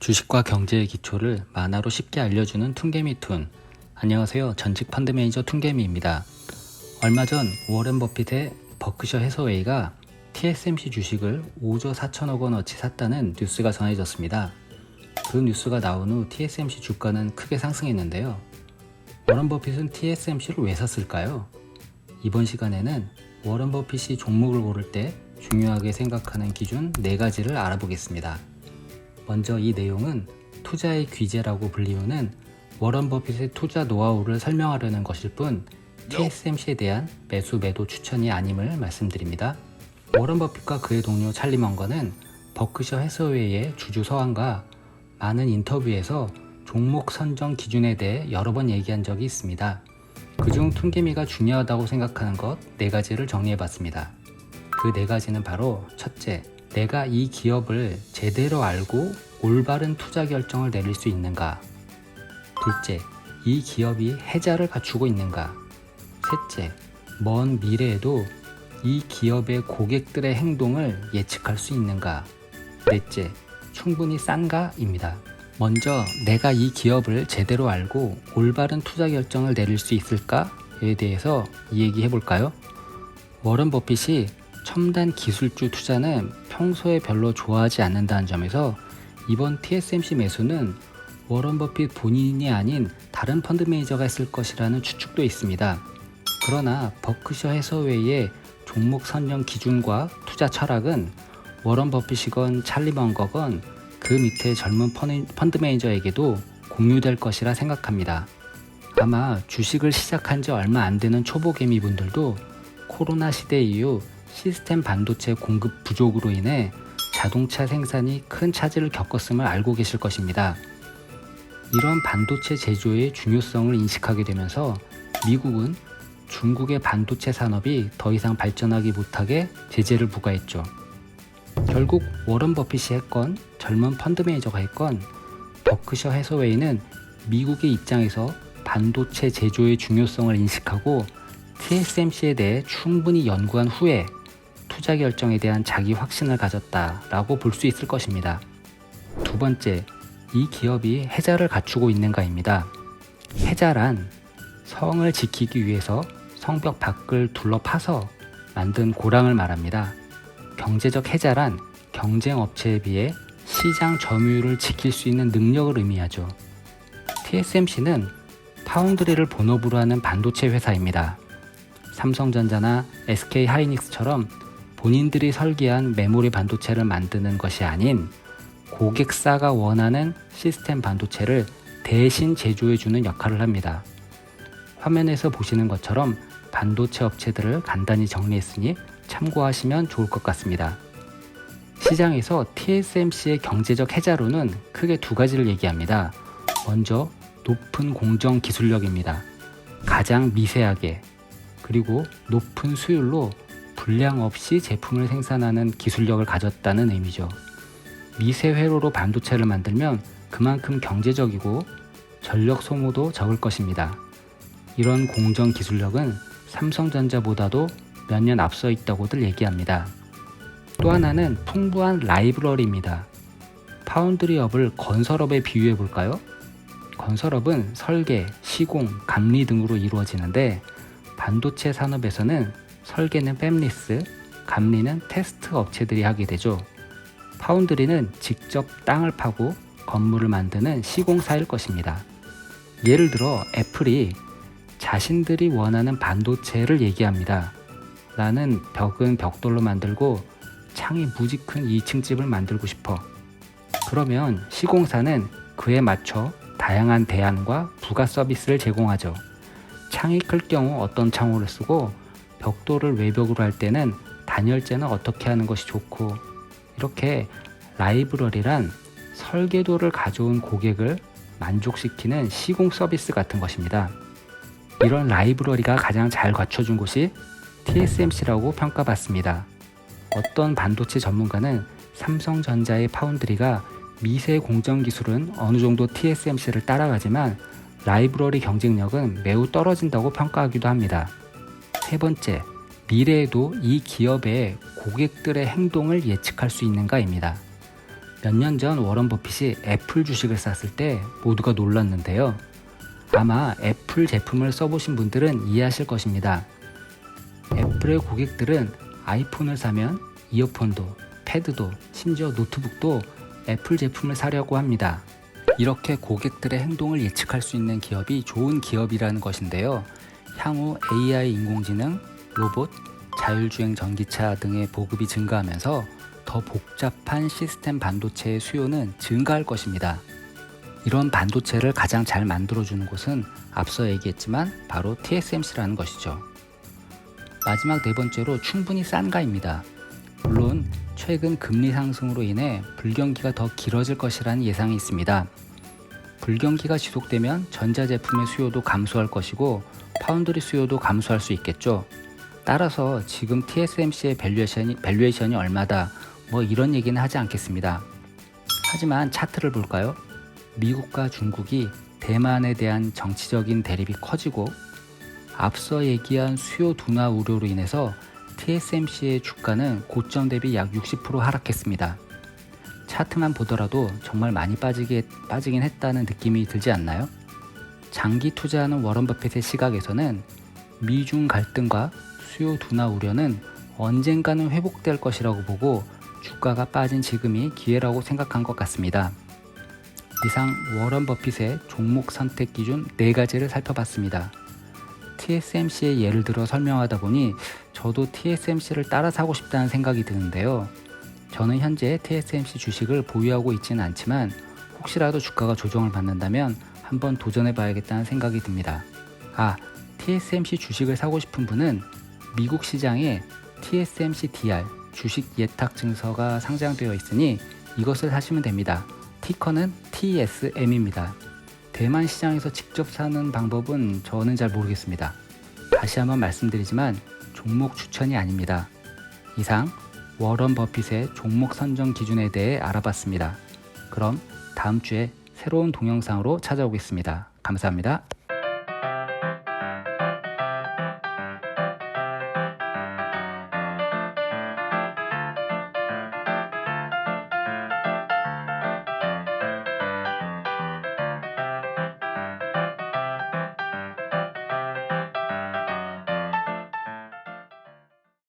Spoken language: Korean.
주식과 경제의 기초를 만화로 쉽게 알려주는 퉁개미툰. 안녕하세요. 전직 펀드 매니저 퉁개미입니다. 얼마 전 워런 버핏의 버크셔 해서웨이가 TSMC 주식을 5조 4천억 원어치 샀다는 뉴스가 전해졌습니다. 그 뉴스가 나온 후 TSMC 주가는 크게 상승했는데요. 워런 버핏은 TSMC를 왜 샀을까요? 이번 시간에는 워런 버핏이 종목을 고를 때 중요하게 생각하는 기준 4가지를 알아보겠습니다. 먼저 이 내용은 투자의 귀재라고 불리우는 워런 버핏의 투자 노하우를 설명하려는 것일 뿐 TSMC에 대한 매수 매도 추천이 아님을 말씀드립니다. 워런 버핏과 그의 동료 찰리 먼거는 버크셔 해서웨이의 주주 서한과 많은 인터뷰에서 종목 선정 기준에 대해 여러 번 얘기한 적이 있습니다. 그중 퉁개미가 중요하다고 생각하는 것 4가지를 정리해봤습니다. 그 4가지는 바로 첫째, 내가 이 기업을 제대로 알고 올바른 투자 결정을 내릴 수 있는가? 둘째, 이 기업이 해자를 갖추고 있는가? 셋째, 먼 미래에도 이 기업의 고객들의 행동을 예측할 수 있는가? 넷째, 충분히 싼가?입니다. 먼저 내가 이 기업을 제대로 알고 올바른 투자 결정을 내릴 수 있을까에 대해서 이야기해 볼까요? 워런 버핏이 첨단 기술주 투자는 평소에 별로 좋아하지 않는다는 점에서 이번 TSMC 매수는 워런 버핏 본인이 아닌 다른 펀드 매니저가 했을 것이라는 추측도 있습니다. 그러나 버크셔 해서웨이의 종목 선정 기준과 투자 철학은 워런 버핏이건 찰리 먼거건 그 밑에 젊은 펀드 매니저에게도 공유될 것이라 생각합니다. 아마 주식을 시작한 지 얼마 안 되는 초보 개미분들도 코로나 시대 이후 시스템 반도체 공급 부족으로 인해 자동차 생산이 큰 차질을 겪었음을 알고 계실 것입니다. 이런 반도체 제조의 중요성을 인식하게 되면서 미국은 중국의 반도체 산업이 더 이상 발전하기 못하게 제재를 부과했죠. 결국 워런 버핏이 했건 젊은 펀드 매니저가 했건 버크셔 해서웨이는 미국의 입장에서 반도체 제조의 중요성을 인식하고 TSMC에 대해 충분히 연구한 후에 투자 결정에 대한 자기 확신을 가졌다라고 볼 수 있을 것입니다. 두 번째, 이 기업이 해자를 갖추고 있는가입니다. 해자란 성을 지키기 위해서 성벽 밖을 둘러파서 만든 고랑을 말합니다. 경제적 해자란 경쟁 업체에 비해 시장 점유율을 지킬 수 있는 능력을 의미하죠. TSMC는 파운드리를 본업으로 하는 반도체 회사입니다. 삼성전자나 SK 하이닉스처럼 본인들이 설계한 메모리 반도체를 만드는 것이 아닌 고객사가 원하는 시스템 반도체를 대신 제조해주는 역할을 합니다. 화면에서 보시는 것처럼 반도체 업체들을 간단히 정리했으니 참고하시면 좋을 것 같습니다. 시장에서 TSMC의 경제적 해자로는 크게 2가지를 얘기합니다. 먼저 높은 공정 기술력입니다. 가장 미세하게 그리고 높은 수율로 불량 없이 제품을 생산하는 기술력을 가졌다는 의미죠. 미세 회로로 반도체를 만들면 그만큼 경제적이고 전력 소모도 적을 것입니다. 이런 공정 기술력은 삼성전자보다도 몇 년 앞서 있다고들 얘기합니다. 또 하나는 풍부한 라이브러리입니다. 파운드리업을 건설업에 비유해 볼까요? 건설업은 설계, 시공, 감리 등으로 이루어지는데 반도체 산업에서는 설계는 팹리스, 감리는 테스트 업체들이 하게 되죠. 파운드리는 직접 땅을 파고 건물을 만드는 시공사일 것입니다. 예를 들어 애플이 자신들이 원하는 반도체를 얘기합니다. 나는 벽은 벽돌로 만들고 창이 무지 큰 2층 집을 만들고 싶어. 그러면 시공사는 그에 맞춰 다양한 대안과 부가 서비스를 제공하죠. 창이 클 경우 어떤 창호를 쓰고 벽돌을 외벽으로 할 때는 단열재는 어떻게 하는 것이 좋고, 이렇게 라이브러리란 설계도를 가져온 고객을 만족시키는 시공 서비스 같은 것입니다. 이런 라이브러리가 가장 잘 갖춰준 곳이 TSMC라고 평가받습니다. 어떤 반도체 전문가는 삼성전자의 파운드리가 미세 공정 기술은 어느 정도 TSMC를 따라가지만 라이브러리 경쟁력은 매우 떨어진다고 평가하기도 합니다. 세 번째, 미래에도 이 기업의 고객들의 행동을 예측할 수 있는가입니다. 몇 년 전 워런 버핏이 애플 주식을 샀을 때 모두가 놀랐는데요. 아마 애플 제품을 써보신 분들은 이해하실 것입니다. 애플의 고객들은 아이폰을 사면 이어폰도, 패드도, 심지어 노트북도 애플 제품을 사려고 합니다. 이렇게 고객들의 행동을 예측할 수 있는 기업이 좋은 기업이라는 것인데요. 향후 AI 인공지능, 로봇, 자율주행 전기차 등의 보급이 증가하면서 더 복잡한 시스템 반도체의 수요는 증가할 것입니다. 이런 반도체를 가장 잘 만들어주는 곳은 앞서 얘기했지만 바로 TSMC라는 것이죠. 마지막 네 번째로 충분히 싼가입니다. 물론 최근 금리 상승으로 인해 불경기가 더 길어질 것이라는 예상이 있습니다. 불경기가 지속되면 전자제품의 수요도 감소할 것이고 파운드리 수요도 감소할 수 있겠죠. 따라서 지금 TSMC의 밸류에이션이 얼마다 이런 얘기는 하지 않겠습니다. 하지만 차트를 볼까요? 미국과 중국이 대만에 대한 정치적인 대립이 커지고 앞서 얘기한 수요 둔화 우려로 인해서 TSMC의 주가는 고점 대비 약 60% 하락했습니다. 차트만 보더라도 정말 많이 빠지긴 했다는 느낌이 들지 않나요? 장기 투자하는 워런 버핏의 시각에서는 미중 갈등과 수요 둔화 우려는 언젠가는 회복될 것이라고 보고 주가가 빠진 지금이 기회라고 생각한 것 같습니다. 이상 워런 버핏의 종목 선택 기준 4가지를 살펴봤습니다. TSMC의 예를 들어 설명하다 보니 저도 TSMC를 따라 사고 싶다는 생각이 드는데요. 저는 현재 TSMC 주식을 보유하고 있지는 않지만 혹시라도 주가가 조정을 받는다면 한번 도전해 봐야겠다는 생각이 듭니다. TSMC 주식을 사고 싶은 분은 미국 시장에 TSMC DR 주식 예탁 증서가 상장되어 있으니 이것을 사시면 됩니다. 티커는 TSM입니다. 대만 시장에서 직접 사는 방법은 저는 잘 모르겠습니다. 다시 한번 말씀드리지만 종목 추천이 아닙니다. 이상 워런 버핏의 종목 선정 기준에 대해 알아봤습니다. 그럼 다음 주에 새로운 동영상으로 찾아오겠습니다. 감사합니다.